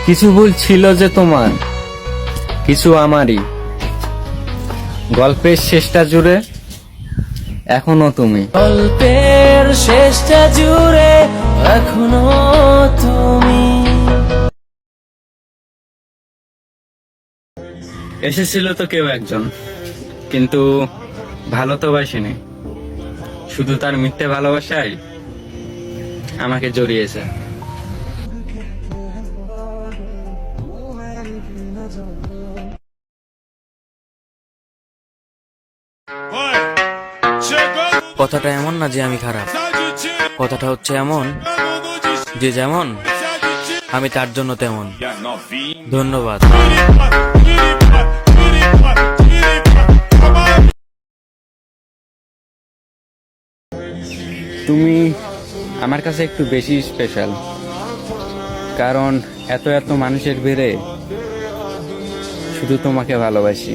কিছু ভুল ছিল যে তোমার, কিছু আমারই। গল্পের শেষটা জুড়ে এখনো তুমি। গল্পের শেষটা জুড়ে এখনো তুমি। এসেছিল তো কেউ একজন, কিন্তু ভালো তো বাসেনি, শুধু তার মিথ্যে ভালোবাসায় আমাকে জড়িয়েছে। কথাটা এমন না যে আমি খারাপ, কথাটা হচ্ছে এমন যে যেমন আমি তার জন্য তেমন। ধন্যবাদ। তুমি আমার কাছে একটু বেশি স্পেশাল, কারণ এত এত মানুষের ভিড়ে শুধু তোমাকে ভালোবাসি।